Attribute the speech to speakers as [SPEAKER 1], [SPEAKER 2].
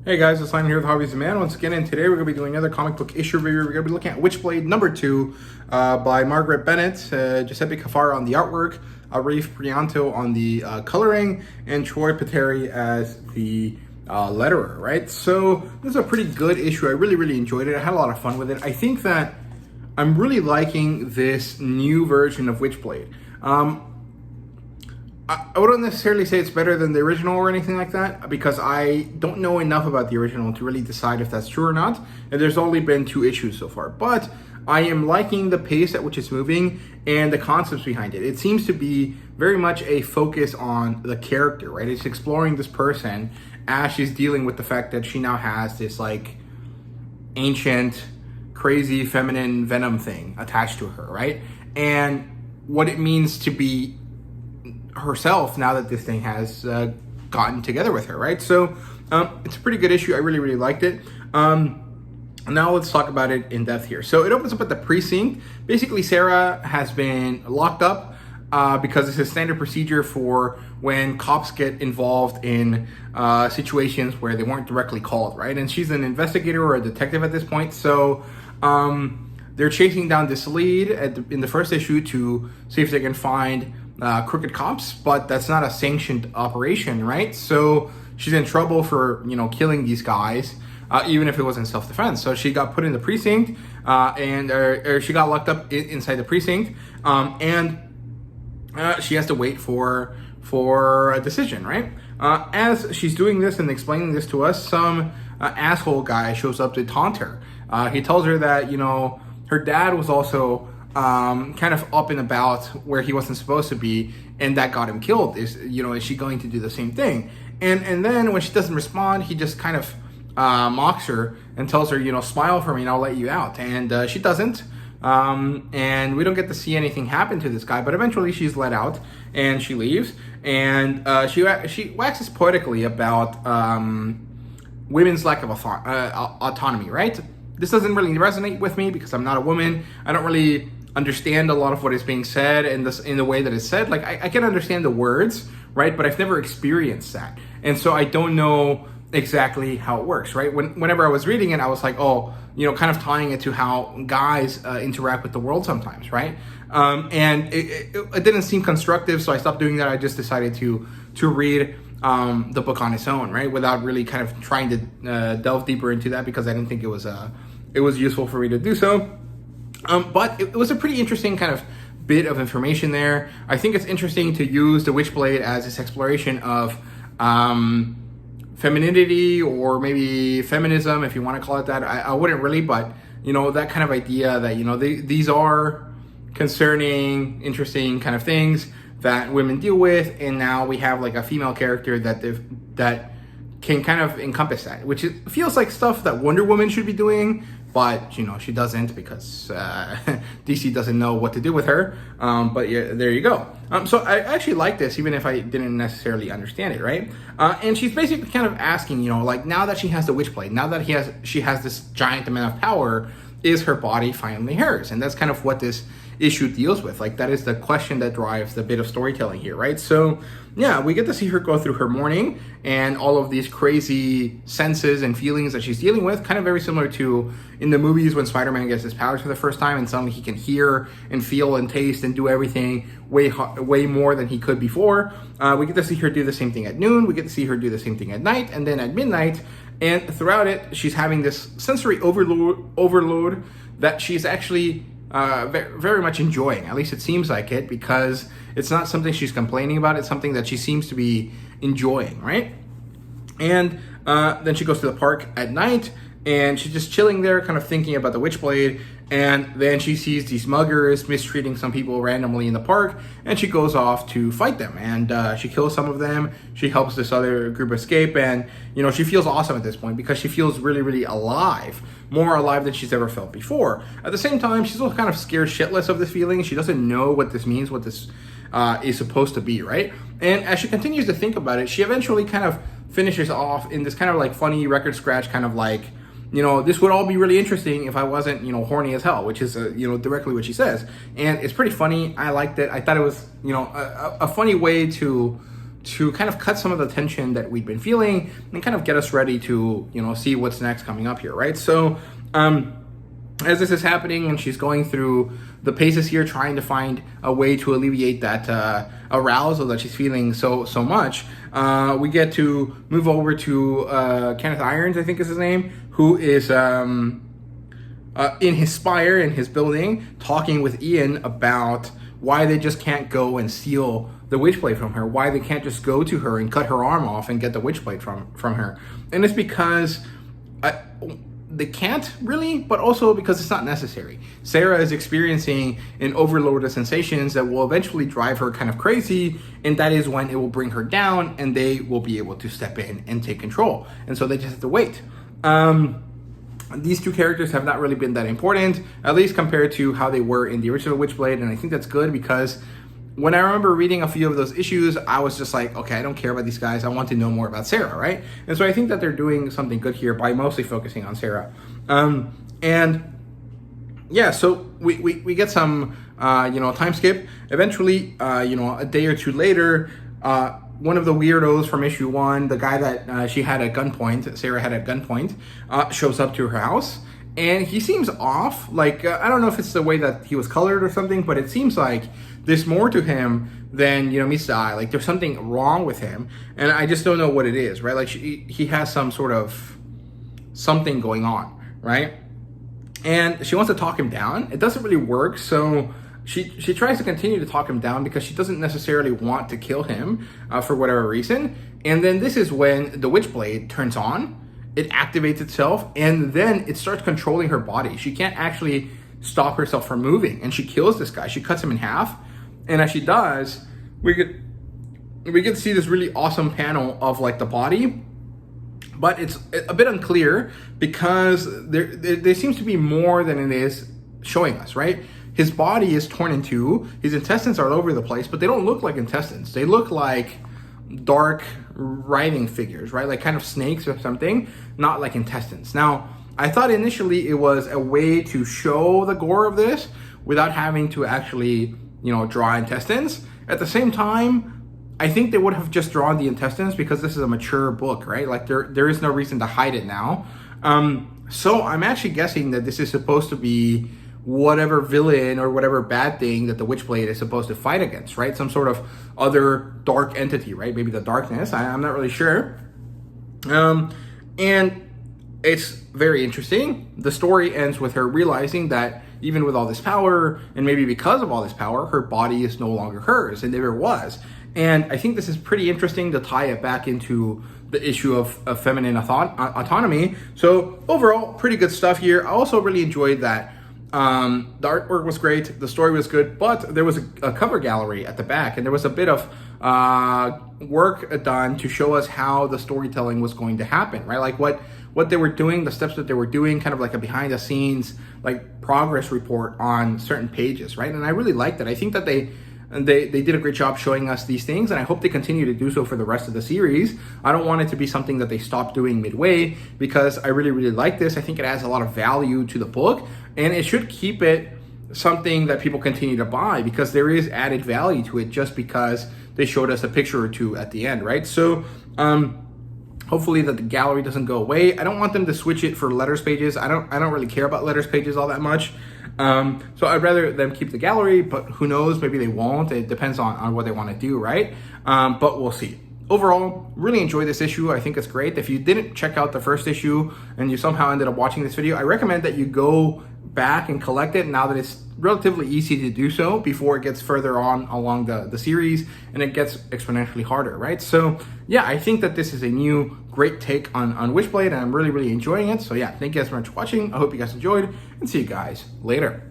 [SPEAKER 1] Hey guys, it's Simon here with HobbiesofaMan once again, and today we're going to be doing another comic book issue review. We're going to be looking at Witchblade number 2 by Margaret Bennett, Giuseppe Cafaro on the artwork, Rafe Prianto on the coloring, and Troy Peteri as the letterer, right? So this is a pretty good issue. I really enjoyed it. I had a lot of fun with it. I think that I'm really liking this new version of Witchblade. I wouldn't necessarily say it's better than the original or anything like that, because I don't know enough about the original to really decide if that's true or not. And there's only been 2 issues so far. But I am liking the pace at which it's moving and the concepts behind it. It seems to be very much a focus on the character, right? It's exploring this person as she's dealing with the fact that she now has this like ancient, crazy feminine venom thing attached to her, right? And what it means to be herself now that this thing has gotten together with her, right? So it's a pretty good issue. I really liked it. Now let's talk about it in depth here. So it opens up at the precinct. Basically, Sarah has been locked up because it's a standard procedure for when cops get involved in situations where they weren't directly called, right? And she's an investigator or a detective at this point. So they're chasing down this lead in the first issue to see if they can find crooked cops, but that's not a sanctioned operation, right? So she's in trouble for, killing these guys, even if it was in self-defense. So she got put in the precinct, and she got locked up inside the precinct, and she has to wait for a decision, right? As she's doing this and explaining this to us, some asshole guy shows up to taunt her. He tells her that, her dad was also kind of up and about where he wasn't supposed to be, and that got him killed. Is she going to do the same thing? And then when she doesn't respond, he just kind of mocks her and tells her, smile for me and I'll let you out. And she doesn't. And we don't get to see anything happen to this guy, but eventually she's let out and she leaves. And she waxes poetically about women's lack of autonomy, right? This doesn't really resonate with me because I'm not a woman. I don't really understand a lot of what is being said in the way that it's said. Like I can understand the words, right? But I've never experienced that. And so I don't know exactly how it works, right? Whenever I was reading it, I was like, oh, kind of tying it to how guys interact with the world sometimes, right? And it didn't seem constructive, so I stopped doing that. I just decided to read the book on its own, right? Without really kind of trying to delve deeper into that, because I didn't think it was useful for me to do so. But it was a pretty interesting kind of bit of information there. I think it's interesting to use the Witchblade as this exploration of femininity, or maybe feminism, if you want to call it that. I wouldn't really, but that kind of idea that these are concerning, interesting kind of things that women deal with, and now we have like a female character that can kind of encompass that, which feels like stuff that Wonder Woman should be doing, but she doesn't, because DC doesn't know what to do with her. But yeah, there you go. So I actually like this, even if I didn't necessarily understand it, right? And she's basically kind of asking, like, now that she has the Witchblade, now that she has this giant amount of power, is her body finally hers? And that's kind of what this issue deals with. Like, that is the question that drives the bit of storytelling here, right? So yeah, we get to see her go through her morning and all of these crazy senses and feelings that she's dealing with, kind of very similar to in the movies when Spider-Man gets his powers for the first time and suddenly he can hear and feel and taste and do everything way more than he could before. We get to see her do the same thing at noon. We get to see her do the same thing at night, and then at midnight. And throughout it, she's having this sensory overload that she's actually very much enjoying. At least it seems like it, because it's not something she's complaining about. It's something that she seems to be enjoying, right? And then she goes to the park at night, and she's just chilling there, kind of thinking about the Witchblade. And then she sees these muggers mistreating some people randomly in the park, and she goes off to fight them. And she kills some of them. She helps this other group escape, and she feels awesome at this point, because she feels really alive, more alive than she's ever felt before. At the same time, she's also kind of scared shitless of this feeling. She doesn't know what this means, what this is supposed to be, right? And as she continues to think about it, she eventually kind of finishes off in this kind of like funny record scratch, kind of like, this would all be really interesting if I wasn't, horny as hell, which is, directly what she says. And it's pretty funny. I liked it. I thought it was, a funny way to to kind of cut some of the tension that we've been feeling and kind of get us ready to, you know, see what's next coming up here, right? So as this is happening and she's going through the paces here, trying to find a way to alleviate that arousal that she's feeling so much, we get to move over to Kenneth Irons, I think is his name, who is in his spire, in his building, talking with Ian about why they just can't go and steal the Witchblade from her, why they can't just go to her and cut her arm off and get the Witchblade from her. And it's because they can't really, but also because it's not necessary. Sarah is experiencing an overload of sensations that will eventually drive her kind of crazy, and that is when it will bring her down and they will be able to step in and take control. And so they just have to wait. These two characters have not really been that important, at least compared to how they were in the original Witchblade, and I think that's good because when I remember reading a few of those issues, I was just like, okay, I don't care about these guys. I want to know more about Sarah, right? And so I think that they're doing something good here by mostly focusing on Sarah. And yeah, so we get some, time skip. Eventually, a day or two later, one of the weirdos from issue 1, the guy that she had at gunpoint, Sarah had at gunpoint, shows up to her house. And he seems off. Like, I don't know if it's the way that he was colored or something, but it seems like there's more to him than, meets the eye. Like, there's something wrong with him. And I just don't know what it is, right? Like, he has some sort of something going on, right? And she wants to talk him down. It doesn't really work, so she tries to continue to talk him down because she doesn't necessarily want to kill him for whatever reason. And then this is when the Witchblade turns on. It activates itself, and then it starts controlling her body. She can't actually stop herself from moving, and she kills this guy. She cuts him in half, and as she does, we get to see this really awesome panel of like the body, but it's a bit unclear because there seems to be more than it is showing us, right? His body is torn in two. His intestines are all over the place, but they don't look like intestines. They look like dark writhing figures, right? Like kind of snakes or something, not like intestines. Now, I thought initially it was a way to show the gore of this without having to actually, draw intestines. At the same time, I think they would have just drawn the intestines because this is a mature book, right? Like there is no reason to hide it now. So I'm actually guessing that this is supposed to be whatever villain or whatever bad thing that the Witchblade is supposed to fight against, right? Some sort of other dark entity, right? Maybe the darkness, I'm not really sure. And it's very interesting. The story ends with her realizing that even with all this power, and maybe because of all this power, her body is no longer hers, and never was. And I think this is pretty interesting to tie it back into the issue of feminine autonomy. So overall, pretty good stuff here. I also really enjoyed that the artwork was great, the story was good, but there was a cover gallery at the back, and there was a bit of work done to show us how the storytelling was going to happen, right? Like what they were doing, the steps that they were doing, kind of like a behind the scenes like progress report on certain pages, right? And I really liked it. I think that they did a great job showing us these things, and I hope they continue to do so for the rest of the series. I don't want it to be something that they stop doing midway, because I really, really like this. I think it adds a lot of value to the book, and it should keep it something that people continue to buy, because there is added value to it just because they showed us a picture or two at the end, right? So hopefully that the gallery doesn't go away. I don't want them to switch it for letters pages. I don't really care about letters pages all that much. So I'd rather them keep the gallery, but who knows, maybe they won't. It depends on what they want to do, right? But we'll see. Overall, really enjoyed this issue. I think it's great. If you didn't check out the first issue and you somehow ended up watching this video, I recommend that you go back and collect it now that it's relatively easy to do so before it gets further on along the series and it gets exponentially harder, right? So yeah, I think that this is a new great take on Witchblade, and I'm really, really enjoying it. So yeah, thank you guys so much for watching. I hope you guys enjoyed, and see you guys later.